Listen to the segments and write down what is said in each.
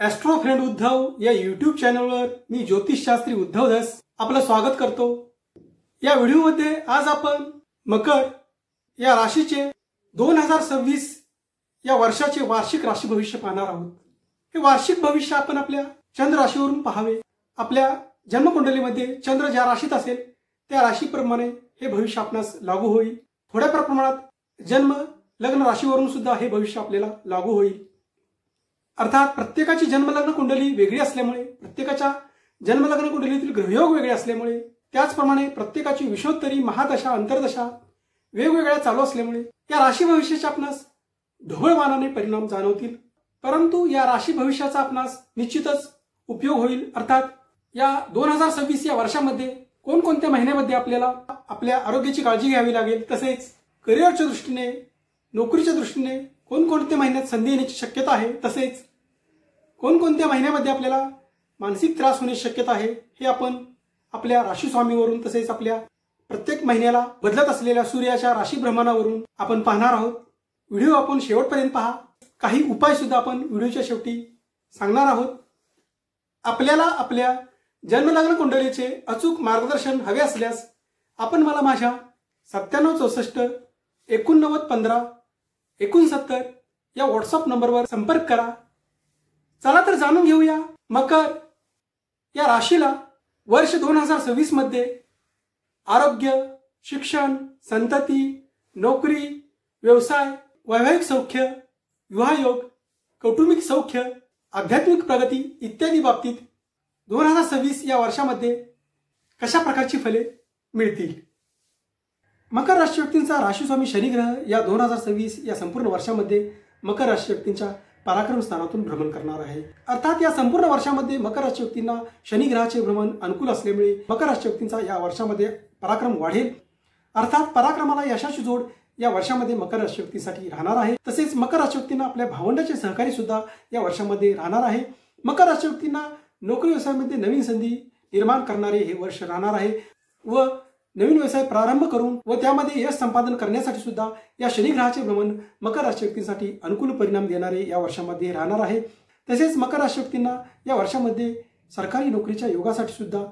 Austro friend Uddhav या YouTube चॅनलवर मी ज्योतिषशास्त्री उद्धव दास आपलं स्वागत करतो। या व्हिडिओमध्ये आज आपण मकर या राशीचे 2026 या वर्षाचे वार्षिक राशी भविष्य पाहणार आहोत। हे वार्षिक भविष्य आपण आपल्या चंद्र राशीवरून पाहावे। आपल्या जन्मकुंडलीमध्ये चंद्र ज्या राशीत असेल त्या राशीप्रमाणे हे भविष्य आपणास लागू होईल। थोड्या प्रमाणात जन्म लग्न राशीवरून सुद्धा हे भविष्य आपल्याला लागू होईल। अर्थात प्रत्येकाची जन्मलग्न कुंडली वेगळी असल्यामुळे, प्रत्येकाच्या जन्मलग्न कुंडलीतील ग्रहयोग वेगळे असल्यामुळे, त्याचप्रमाणे प्रत्येकाची विषोत्तरी महादशा अंतर्दशा वेगवेगळ्या चालू असल्यामुळे या राशी भविष्याचे आपणास ढोबळमानाने परिणाम जाणवतील। परंतु या राशी भविष्याचा आपणास निश्चितच उपयोग होईल। अर्थात या 2026 या वर्षामध्ये कोणकोणत्या महिन्यामध्ये आपल्याला आपल्या आरोग्याची काळजी घ्यावी लागेल, तसेच करिअरच्या दृष्टीने, नोकरीच्या दृष्टीने कोणकोणत्या महिन्यात संधी येण्याची शक्यता आहे, तसेच कोणकोणत्या महिन्यामध्ये आपल्याला मानसिक त्रास होण्याची शक्यता आहे, हे आपण आपल्या राशी स्वामीवरून तसेच आपल्या प्रत्येक महिन्याला बदलत असलेल्या सूर्याच्या राशी भ्रमणावरून आपण पाहणार आहोत। व्हिडिओ आपण शेवटपर्यंत पहा। काही उपाय सुद्धा आपण व्हिडिओच्या शेवटी सांगणार आहोत। आपल्याला आपल्या जन्मलग्न कुंडलीचे अचूक मार्गदर्शन हवे असल्यास आपण मला माझ्या 9764 89 15 69 या व्हॉट्सअप नंबरवर संपर्क करा। चला तर जाणून घेऊया मकर या राशीला वर्ष 2026 मध्ये आरोग्य, शिक्षण, संतती, नोकरी, व्यवसाय, वैवाहिक सौख्य, विवाहयोग, कौटुंबिक सौख्य, आध्यात्मिक प्रगती इत्यादी बाबतीत 2026 या वर्षामध्ये कशा प्रकारची फले मिळतील। मकर राशी व्यक्तींचा राशीस्वामी शनी ग्रह या 2026 या संपूर्ण वर्षामध्ये मकर राशी व्यक्तींच्या पराक्रम स्थानातून भ्रमण करणार आहे। अर्थात या संपूर्ण वर्षामध्ये मकर राशी व्यक्तींना शनी ग्रहाचे भ्रमण अनुकूल असल्यामुळे मकर राशी व्यक्तींचा या वर्षामध्ये पराक्रम वाढेल। अर्थात पराक्रमाला यशाची जोड या वर्षामध्ये मकर राशी व्यक्तींसाठी राहणार आहे। तसेच मकर राशी व्यक्तींना आपल्या भावंडाचे सहकारी सुद्धा या वर्षामध्ये राहणार आहे। मकर राशी व्यक्तींना नोकरी व्यवसायामध्ये नवीन संधी निर्माण करणारे हे वर्ष राहणार आहे व नवीन व्यवसाय प्रारंभ करून व त्यामध्ये यश संपादन करण्यासाठी सुद्धा या शनी ग्रहाचे भ्रमण मकर राशी व्यक्तींसाठी अनुकूल परिणाम देणारे या वर्षामध्ये राहणार आहे। तसेच मकर राशी व्यक्तींना या वर्षामध्ये सरकारी नोकरीच्या योगासाठी सुद्धा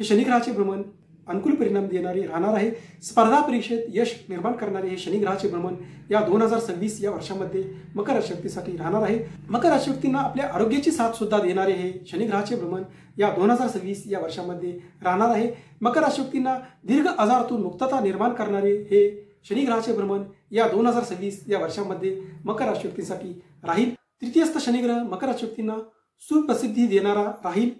हे शनी ग्रहाचे भ्रमण अनुकूल परिणाम देणारे राहणार आहे। स्पर्धा परीक्षेत यश निर्माण करणारे हे शनी ग्रहाचे भ्रमण या 2026 या वर्षामध्ये मकर राशी व्यक्तीसाठी राहणार आहे। मकर राशी व्यक्तींना आपल्या आरोग्याची साथ सुद्धा देणारे हे शनी ग्रहाचे भ्रमण या 2026 या वर्षामध्ये राहणार आहे। मकर राशी व्यक्तींना दीर्घ आजारातून मुक्तता निर्माण करणारे हे शनी ग्रहाचे भ्रमण या 2026 या वर्षामध्ये मकर राशी व्यक्तींसाठी राहील। तृतीयस्थ शनी ग्रह मकर राशी व्यक्तींना सुप्रसिद्धी देणारा राहील।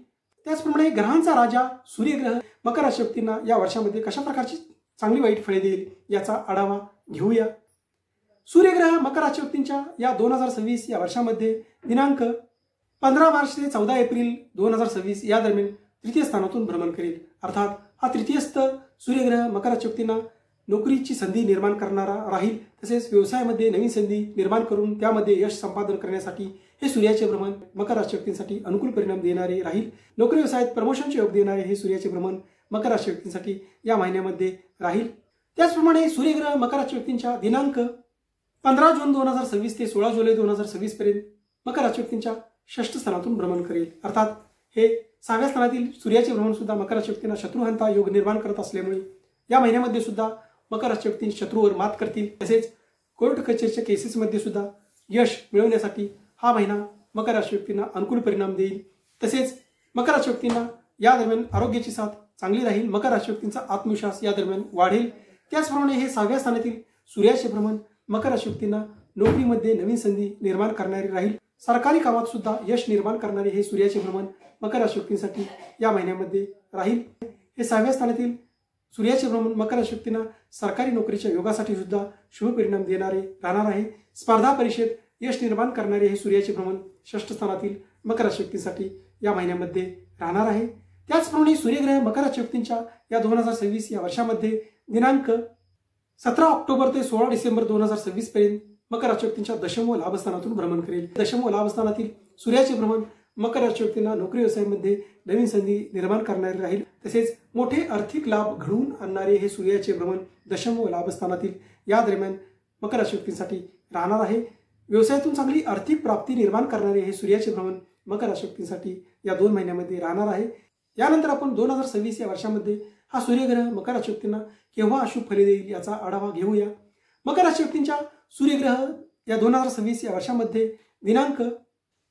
त्याचप्रमाणे ग्रहांचा राजा सूर्यग्रह मकर राशी व्यक्तींना या वर्षामध्ये कशा प्रकारची चांगली वाईट फळे देईल याचा आढावा घेऊया। सूर्यग्रह मकर राशी व्यक्तींच्या या 2026 या वर्षामध्ये दिनांक 15 मार्च ते 14 एप्रिल 2026 या दरम्यान तृतीय स्थानातून भ्रमण करेल। अर्थात हा तृतीयस्थ सूर्यग्रह मकर राशी व्यक्तींना नोकरीची संधी निर्माण करणारा राहील। तसेच व्यवसायामध्ये नवीन संधी निर्माण करून त्यामध्ये यश संपादन करण्यासाठी हे सूर्याचे भ्रमण मकर राशी व्यक्तींसाठी अनुकूल परिणाम देणारे राहील। नोकरी व्यवसायात प्रमोशनचे योग देणारे हे सूर्याचे भ्रमण मकर राशी व्यक्तींसाठी या महिन्यामध्ये राहील। त्याचप्रमाणे सूर्यग्रह मकर राशी व्यक्तींच्या दिनांक 15 जून 2026 ते 16 जुलै 2026 पर्यंत मकर राशी व्यक्तींच्या षष्ठ स्थानातून भ्रमण करेल। अर्थात हे 6व्या स्थानातील सूर्याचे भ्रमण सुद्धा मकर राशी व्यक्तींना शत्रुहंता योग निर्माण करत असल्यामुळे या महिन्यामध्ये सुद्धा मकर राशी व्यक्ती शत्रूवर मात करतील। तसेच कोर्ट कचेरीच्या केसेसमध्ये सुद्धा यश मिळवण्यासाठी हा महिना मकर राशी व्यक्तींना अनुकूल परिणाम देईल। तसेच मकर राशी व्यक्तींना या दरम्यान आरोग्याची साथ चांगली राहील। मकर राशी व्यक्तींचा आत्मविश्वास या दरम्यान वाढेल। त्याचप्रमाणे हे 6व्या स्थानातील सूर्याचे भ्रमण मकर राशी व्यक्तींना नोकरीमध्ये नवीन संधी निर्माण करणारे राहील। सरकारी कामात सुद्धा यश निर्माण करणारे हे सूर्याचे भ्रमण मकर राशी व्यक्तींसाठी या महिन्यामध्ये राहील। हे 6व्या स्थानातील सूर्याचे भ्रमण मकर राशी व्यक्तींना सरकारी नोकरीच्या योगासाठी सुद्धा शुभ परिणाम देणारे राहणार आहे। स्पर्धा परीक्षेत यश निर्माण करणारे हे सूर्याचे भ्रमण षष्ठ स्थानातील मकर राशी व्यक्तींसाठी या महिन्यामध्ये राहणार आहे। त्याचप्रमाणे सूर्यग्रह मकर राशी व्यक्तींच्या या 2026 या वर्षामध्ये दिनांक 17 ऑक्टोबर ते 16 डिसेंबर 2026 पर्यंत मकर राशी व्यक्तींच्या दशम व लाभस्थानातून भ्रमण करेल। दशम व लाभस्थानातील सूर्याचे भ्रमण मकर राशी व्यक्तींना नोकरी व्यवसायामध्ये नवीन संधी निर्माण करणारे राहील। तसेच मोठे आर्थिक लाभ घडवून आणणारे हे सूर्याचे भ्रमण दशम व लाभस्थानातील या दरम्यान मकर राशी व्यक्तींसाठी राहणार आहे। व्यवसायातून चांगली आर्थिक प्राप्ती निर्माण करणारे हे सूर्याचे भ्रमण मकर राशी व्यक्तींसाठी या 2 महिन्यामध्ये राहणार आहे। यानंतर आपण 2026 या वर्षामध्ये हा सूर्यग्रह मकर राशी व्यक्तींना केव्हा अशुभ फले देईल याचा आढावा घेऊया। मकर राशी व्यक्तींच्या सूर्यग्रह या 2026 या वर्षामध्ये दिनांक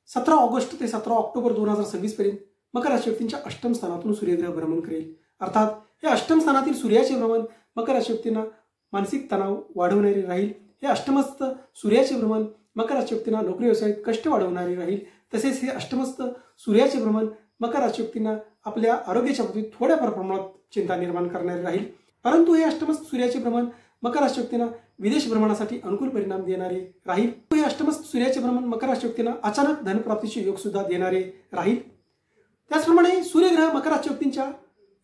17 ऑगस्ट ते 17 ऑक्टोबर 2026 पर्यंत मकर राशी व्यक्तींच्या अष्टम स्थानातून सूर्यग्रह भ्रमण करेल। अर्थात हे अष्टम स्थानातील सूर्याचे भ्रमण मकर राशी व्यक्तींना मानसिक तणाव वाढवणारे राहील। हे अष्टमस्थ सूर्याचे भ्रमण मकर राशी व्यक्तींना नोकरी व्यवसायात कष्ट वाढवणारे राहील। तसेच हे अष्टमस्थ सूर्याचे भ्रमण मकर राशी व्यक्तींना आपल्या आरोग्याच्या बाबतीत थोड्या प्रमाणात चिंता निर्माण करणारे राहील। परंतु हे अष्टमस्थ सूर्याचे भ्रमण मकर राशी व्यक्तींना विदेश भ्रमणासाठी अनुकूल परिणाम देणारे राहील। हे अष्टमस्थ सूर्याचे भ्रमण मकर राशी व्यक्तींना अचानक धनप्राप्तीचे योग सुद्धा देणारे राहील। त्याचप्रमाणे सूर्यग्रह मकर राशी व्यक्तींच्या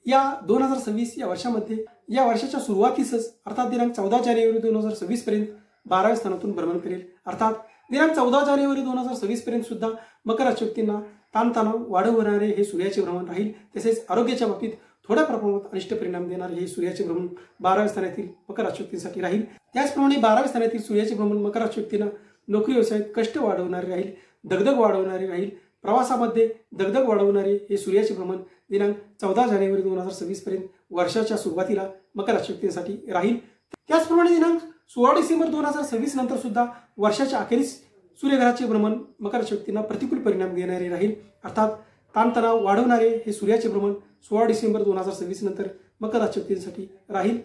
या 2026 या वर्षामध्ये या वर्षाच्या सुरुवातीसच अर्थात दिनांक 14 जानेवारी 2026 पर्यंत 12व्या स्थानातून भ्रमण करेल। अर्थात दिनांक 14 जानेवारी 2026 पर्यंत सुद्धा मकर राशी व्यक्तींना ताणतणाव वाढवणारे हे सूर्याचे भ्रमण राहील। तसेच आरोग्याच्या बाबतीत थोड्या प्रमाणात अनिष्ट परिणाम देणारे हे सूर्याचे भ्रमण 12व्या स्थानातील मकर राशी व्यक्तींसाठी राहील। त्याचप्रमाणे 12व्या स्थानातील सूर्याचे भ्रमण मकर राशी व्यक्तींना नोकरी व्यवसायात कष्ट वाढवणारे राहील, दगदग वाढवणारे राहील। प्रवासामध्ये दगदग वाढवणारे हे सूर्याचे भ्रमण दिनांक 14 जानेवारी 2026 पर्यंत वर्षाच्या सुरुवातीला मकर राशी व्यक्तींसाठी राहील। त्याचप्रमाणे दिनांक 16 डिसेंबर 2026 नंतर सुद्धा वर्षाच्या अखेरीस सूर्यग्रहाचे भ्रमण मकर राशी व्यक्तींना प्रतिकूल परिणाम देणारे राहील। अर्थात ताणतणाव वाढवणारे हे सूर्याचे भ्रमण 16 डिसेंबर 2026 नंतर मकर राशी व्यक्तींसाठी राहील।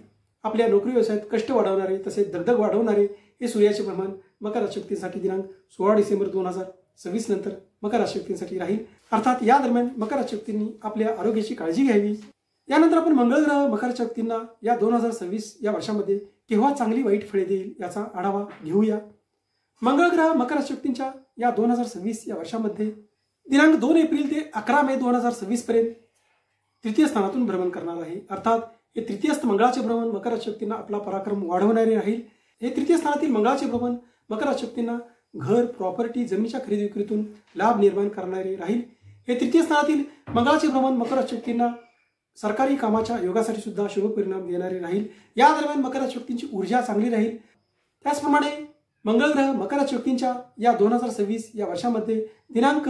आपल्या नोकरी व्यवसायात कष्ट वाढवणारे तसेच दगदग वाढवणारे हे सूर्याचे भ्रमण मकर राशी व्यक्तींसाठी दिनांक 16 डिसेंबर 2026 नंतर मकर राशी व्यक्तींसाठी राहील। अर्थात या दरम्यान मकर राशी व्यक्तींनी आपल्या आरोग्याची काळजी घ्यावी। यानंतर आपण मंगळ ग्रह मकर राशी व्यक्तींना या 2026 या वर्षामध्ये केव्हा चांगली वाईट फळे देईल याचा आढावा घेऊया। मंगळ ग्रह मकर राशी व्यक्तींच्या या 2026 या वर्षामध्ये दिनांक 2 एप्रिल ते 11 मे 2026 पर्यंत तृतीय स्थानातून भ्रमण करणार आहे। अर्थात हे तृतीयस्थ मंगळाचे भ्रमण मकर राशी व्यक्तींना आपला पराक्रम वाढवणारे राहील। हे तृतीय स्थानातील मंगळाचे भ्रमण मकर राशी व्यक्तींना घर, प्रॉपर्टी, जमिनीच्या खरेदी विक्रीतून लाभ निर्माण करणारे राहील। हे तृतीय स्थानातील मंगळाचे भ्रमण मकर राशी व्यक्तींना सरकारी कामाच्या योगासाठी सुद्धा शुभ परिणाम देणारे राहील। या दरम्यान मकर राशी व्यक्तींची ऊर्जा चांगली राहील। त्याचप्रमाणे मंगळ ग्रह मकर राशी व्यक्तींच्या या 2026 या वर्षामध्ये दिनांक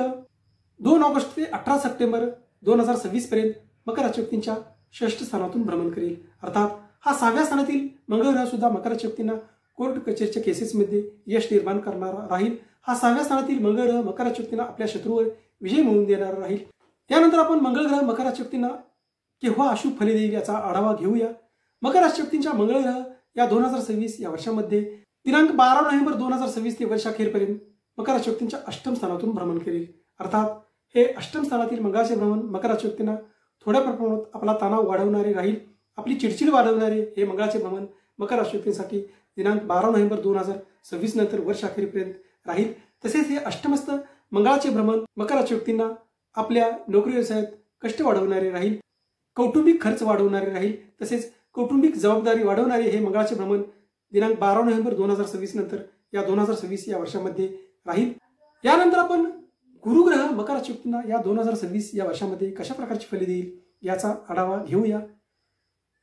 2 ऑगस्ट ते 18 सप्टेंबर 2026 पर्यंत मकर राशी व्यक्तींच्या षष्ठ स्थानातून भ्रमण करेल। अर्थात हा 6व्या स्थानातील मंगळ ग्रह सुद्धा मकर राशी व्यक्तींना कोर्ट कचेरीच्या केसेसमध्ये यश निर्माण करणारा राहील। हा 6व्या स्थानातील मंगळ ग्रह मकर राशी व्यक्तींना आपल्या शत्रूवर विजय मिळवून देणारा राहील। त्यानंतर आपण मंगळ ग्रह मकर राशी व्यक्तींना केव्हा अशुभ फले देईल याचा आढावा घेऊया। मकर राशी व्यक्तींच्या मंगळ ग्रह या 2026 या वर्षामध्ये दिनांक 12 नोव्हेंबर 2026 ते वर्षाखेरपर्यंत मकर राशी व्यक्तींच्या अष्टम स्थानातून भ्रमण करेल। अर्थात हे अष्टम स्थानातील मंगळाचे भ्रमण मकर राशी व्यक्तींना थोड्या प्रमाणात आपला तणाव वाढवणारे राहील, आपली चिडचिड वाढवणारे हे मंगळाचे भ्रमण मकर राशी व्यक्तींसाठी दिनांक 12 नोव्हेंबर 2026 नंतर वर्षाखेरपर्यंत राहील। तसेच हे अष्टमस्थ मंगळाचे भ्रमण मकर राशी व्यक्तींना आपल्या नोकरी व्यवसायात कष्ट वाढवणारे राहील, कौटुंबिक खर्च वाढवणारे राहील, तसेच कौटुंबिक जबाबदारी वाढवणारे हे मंगळाचे भ्रमण दिनांक 12 नोव्हेंबर 2026 नंतर या 2026 या वर्षामध्ये राहील। यानंतर आपण गुरुग्रह मकर राशी व्यक्तींना या 2026 या वर्षामध्ये कशा प्रकारची फले देईल याचा आढावा घेऊया।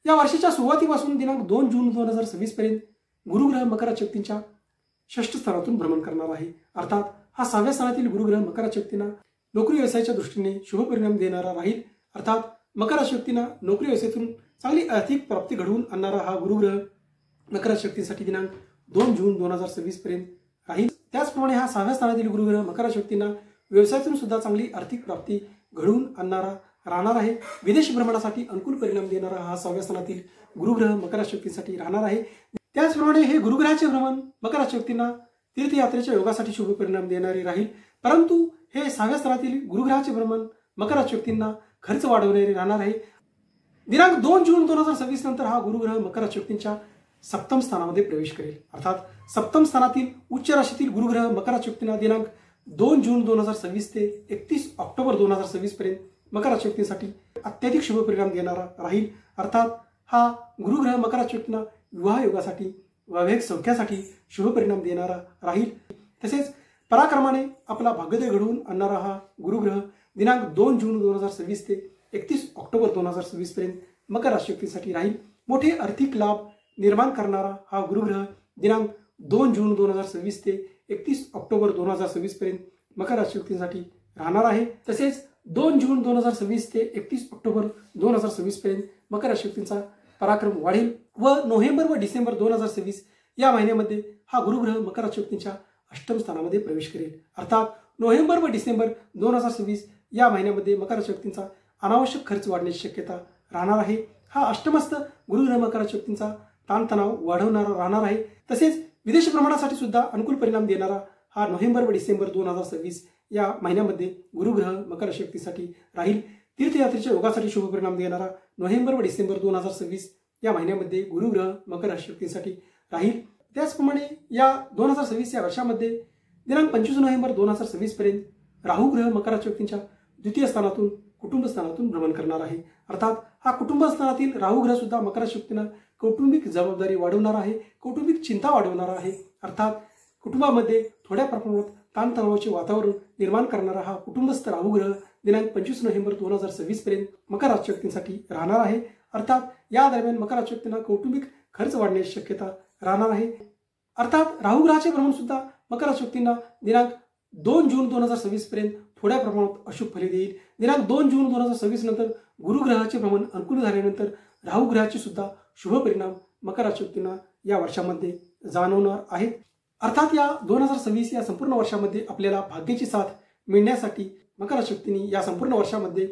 या वर्षाच्या सुरुवातीपासून दिनांक 2 जून 2026 पर्यंत गुरुग्रह मकर राशी व्यक्तींच्या षष्ठ स्थानातून भ्रमण करणार आहे। अर्थात हा 6व्या स्थानातील गुरुग्रह मकर राशी व्यक्तींना नोकरी व्यवसायाच्या दृष्टीने शुभ परिणाम देणारा राहील। अर्थात मकर राशी व्यक्तींना नोकरी व्यवसायातून चांगली आर्थिक प्राप्ती घडवून आणणारा हा गुरुग्रह मकर राशी व्यक्तींसाठी दिनांक 2 जून 2026 पर्यंत राहील। त्याचप्रमाणे हा 6व्या स्थानातील गुरुग्रह मकर राशी व्यक्तींना व्यवसायातून सुद्धा चांगली आर्थिक प्राप्ती घडवून आणणारा राहणार आहे। विदेश भ्रमणासाठी अनुकूल परिणाम देणारा हा 6व्या स्थानातील गुरुग्रह मकर राशी व्यक्तींसाठी राहणार आहे। त्याचप्रमाणे हे गुरुग्रहाचे भ्रमण मकर राशी व्यक्तींना तीर्थयात्रेच्या योगासाठी शुभ परिणाम देणारे राहील। परंतु हे 6व्या स्थानातील गुरुग्रहाचे भ्रमण मकर राशी व्यक्तींना खर्च वाढवणारे राहणार आहे। दिनांक 2 जून 2026 नंतर हा गुरुग्रह मकर राशी व्यक्तींच्या सप्तम स्थानामध्ये प्रवेश करेल। अर्थात सप्तम स्थानातील उच्च राशीतील गुरुग्रह मकर राशी व्यक्तींना दिनांक 2 जून 2026 ते 31 ऑक्टोबर 2026 पर्यंत मकर राशी व्यक्तींसाठी अत्याधिक शुभ परिणाम देणारा राहील। अर्थात हा गुरुग्रह मकर राशी व्यक्तींना विवाह योगासाठी वैवाहिक सौख्यासाठी शुभ परिणाम देणारा राहील। तसेच पराक्रमाने आपला भाग्योदय घडवून आणणारा हा गुरुग्रह दिनांक 2 जून 2026 ते 31 ऑक्टोबर 2026 पर्यंत मकर राशी व्यक्तींसाठी राहील। मोठे आर्थिक लाभ निर्माण करणारा हा गुरुग्रह दिनांक 2 जून 2026 ते 31 ऑक्टोबर 2026 पर्यंत मकर राशी व्यक्तींसाठी राहणार आहे। तसेच 2 जून 2026 ते 31 ऑक्टोबर 2026 पर्यंत मकर राशी व्यक्तींचा पराक्रम वाढेल व नोव्हेंबर व डिसेंबर 2026 या महिन्यामध्ये हा गुरुग्रह मकर राशी व्यक्तींच्या अष्टम स्थानामध्ये प्रवेश करेल। अर्थात नोव्हेंबर व डिसेंबर 2026 या महिन्यामध्ये मकर राशी व्यक्तींचा अनावश्यक खर्च वाढण्याची शक्यता राहणार आहे। हा अष्टमस्थ गुरुग्रह मकर राशी व्यक्तींचा ताणतणाव वाढवणारा राहणार आहे। तसेच विदेशी भ्रमणासाठी सुद्धा अनुकूल परिणाम देणारा हा नोव्हेंबर व डिसेंबर 2026 या महिन्यामध्ये गुरुग्रह मकर राशी व्यक्तीसाठी राहील। तीर्थयात्रेच्या योगासाठी शुभ परिणाम देणारा नोव्हेंबर व डिसेंबर 2026 या महिन्यामध्ये गुरुग्रह मकर राशी व्यक्तीसाठी राहील। त्याचप्रमाणे या 2026 या वर्षामध्ये दिनांक 25 नोव्हेंबर 2026 पर्यंत राहू ग्रह मकर राशी व्यक्तींच्या द्वितीय स्थानातून कुटुंब स्थानातून भ्रमण करणार आहे। अर्थात हा कुटुंब स्थानातील राहू ग्रह सुद्धा मकर राशी व्यक्तींना कौटुंबिक जबाबदारी वाढवणार आहे, कौटुंबिक चिंता वाढवणार आहे। अर्थात कुटुंबामध्ये थोड्या प्रमाणात ताणतणावाचे वातावरण निर्माण करणारा हा कुटुंबस्थ राहू ग्रह दिनांक 25 नोव्हेंबर 2026 पर्यंत मकर राशी व्यक्तींसाठी राहणार आहे। अर्थात या दरम्यान मकर राशी व्यक्तींना कौटुंबिक खर्च वाढण्याची शक्यता राहणार आहे। अर्थात राहू ग्रहाचे भ्रमण सुद्धा मकर राशी व्यक्तींना दिनांक 2 जून 2026 पर्यंत थोड्या प्रमाणात अशुभ फलित देईल। दिनांक 2 जून 2026 नंतर गुरुग्रहाचे भ्रमण अनुकूल झाल्यानंतर राहू ग्रहाचे सुद्धा शुभ परिणाम मकर राशी व्यक्तींना या वर्षामध्ये जाणवणार आहेत। अर्थात या 2026 या संपूर्ण वर्षामध्ये आपल्याला भाग्याची साथ मिळण्यासाठी मकर राशी व्यक्तींनी या संपूर्ण वर्षामध्ये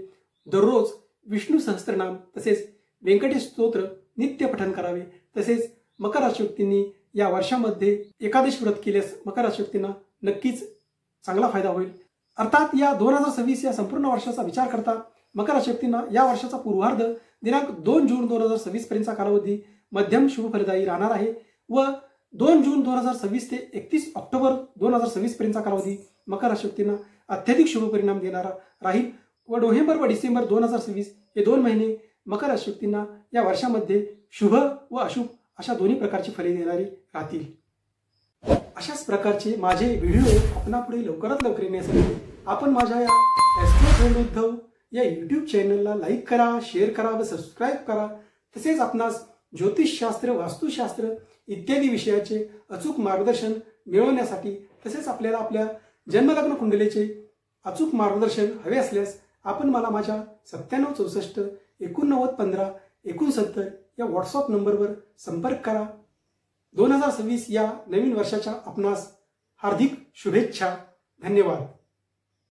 दररोज विष्णू सहस्त्रनाम तसेच व्यंकटेश स्तोत्र नित्य पठण करावे। तसेच मकर राशी व्यक्तींनी या वर्षामध्ये एकादशी व्रत केल्यास मकर राशी व्यक्तींना नक्कीच चांगला फायदा होईल। अर्थात या 2026 या संपूर्ण वर्षाचा विचार करता मकर राशी व्यक्तींना या वर्षाचा पूर्वार्ध दिनांक 2 जून 2026 पर्यंतचा कालावधी मध्यम शुभ फलदायी राहणार आहे व 2 जून 2026 ते 31 ऑक्टोबर 2026 पर्यंतचा कालावधी मकर राशी व्यक्तींना अत्यधिक शुभ परिणाम देणारा राहील व नोव्हेंबर व डिसेंबर 2026 हे 2 महिने मकर राशी व्यक्तींना या वर्षामध्ये शुभ व अशुभ अशा दोन्ही प्रकारची फले देणारी राहतील। अशाच प्रकारचे माझे व्हिडिओ आपणापुढे लवकरात लवकर येण्यासाठी आपण माझ्या या एस्ट्रो फ्रेंड उद्धव या YouTube चॅनलला लाईक करा, शेअर करा व सबस्क्राईब करा। तसेच आपणास ज्योतिषशास्त्र, वास्तुशास्त्र इत्यादी विषयाचे अचूक मार्गदर्शन मिळवण्यासाठी तसेच आपल्याला आपल्या जन्मलग्न कुंडलीचे अचूक मार्गदर्शन हवे असल्यास आपण मला माझ्या 97 64 89 15 69 या व्हॉट्सअप नंबरवर संपर्क करा। 2026 या नवीन वर्षाच्या आपणास हार्दिक शुभेच्छा। धन्यवाद।